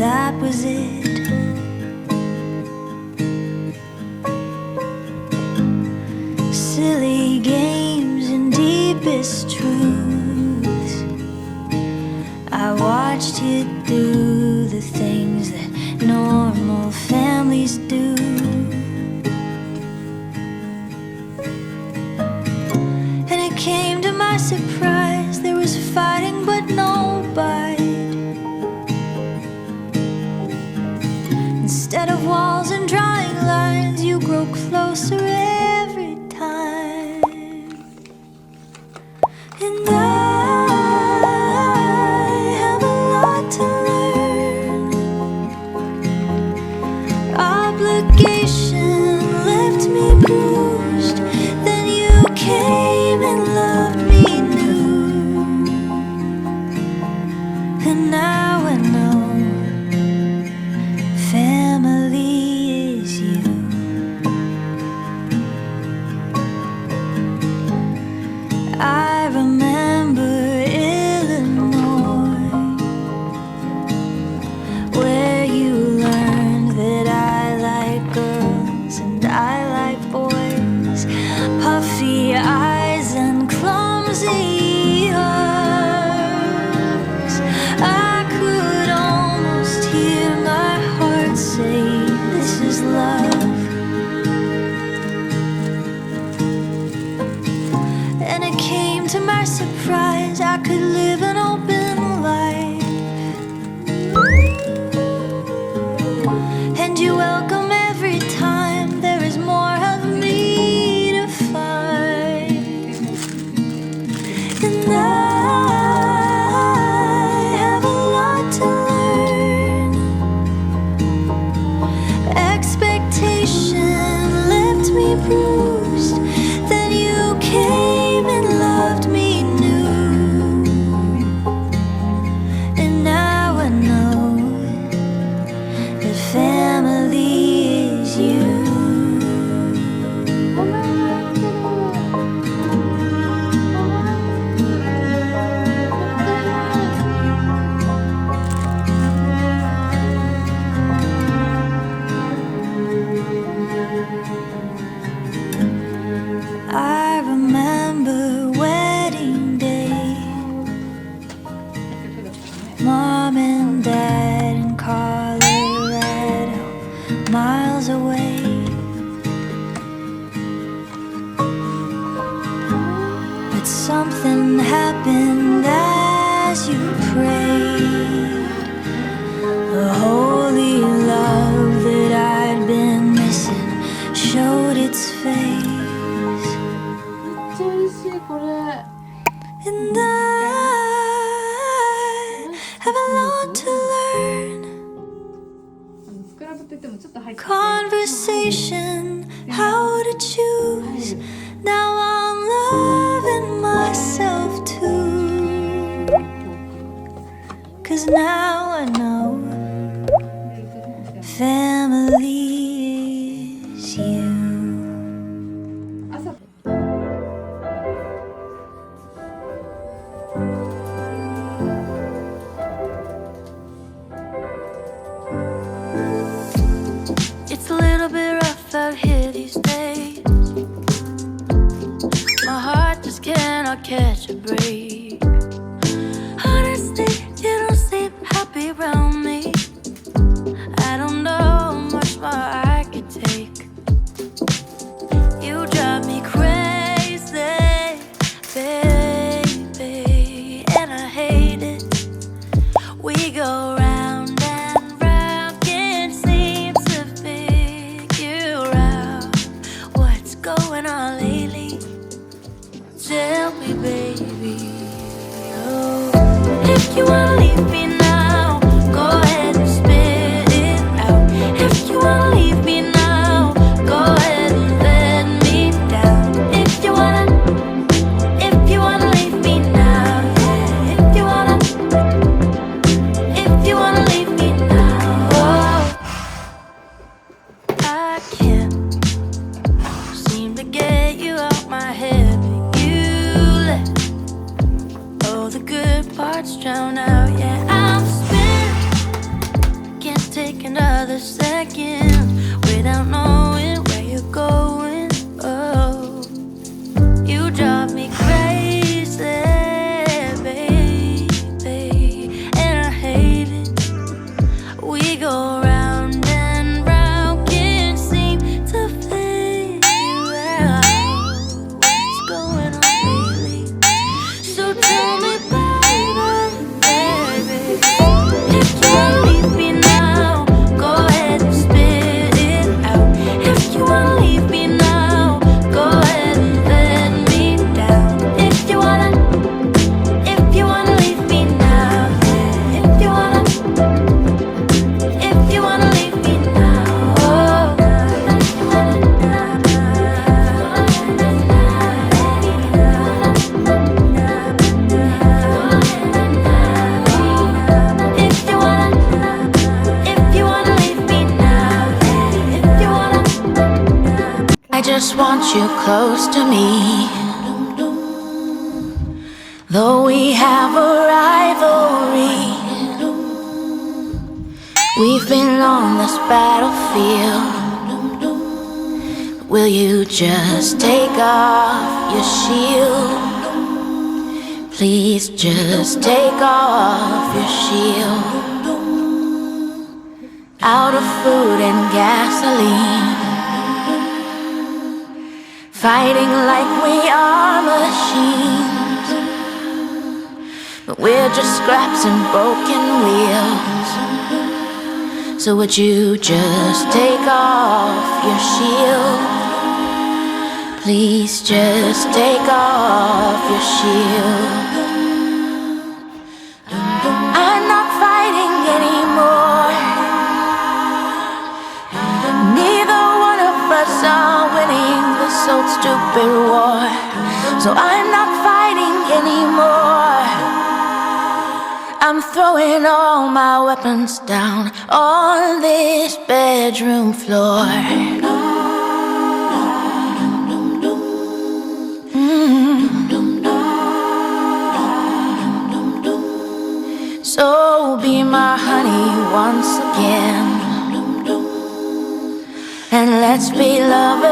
that was it. Silly games and deepest truths, I watched you do the things that normal families do. And it came to my surprise, there was fighting but no bite. Instead of walls and drawing lines, you grow closer every time. And I have a lot to learn. Obligation left me bruised, then you came and loved me new. And now I know family is you. I remember Illinois, where you learned that I like girls and I like boys, puffy eyes and clumsy hugs. I could almost hear my heart say, this is love. And it came to my surprise, I could live an open life. And you welcome every time, there is more of me to find. And I have a lot to learn. Expectation left me bruised, then you came and loved me new. And now I know that family is you. I remember wedding day, Mom and Dad in Colorado, miles away. But something happened as you prayed. The holy love that I'd been missing showed its face. And I have a lot to learn. Conversation, how to choose. Now I'm loving myself too. 'Cause now I know family is you. It's a little bit rough out here these days. My heart just cannot catch a break. Honestly, you don't seem happy around me. I don't know how much more I could take. You drive me crazy, baby, and I hate it. We go round and round, can't seem to figure out what's going on lately. Tell me, baby, want you close to me. Though we have a rivalry, we've been on this battlefield. Will you just take off your shield? Please just take off your shield. Out of food and gasoline, fighting like we are machines, but we're just scraps and broken wheels. So would you just take off your shield? Please just take off your shield. I'm not fighting anymore. Neither one of us are winning this old stupid war. So I'm not fighting anymore. I'm throwing all my weapons down on this bedroom floor. So be my honey once again, and let's be lovers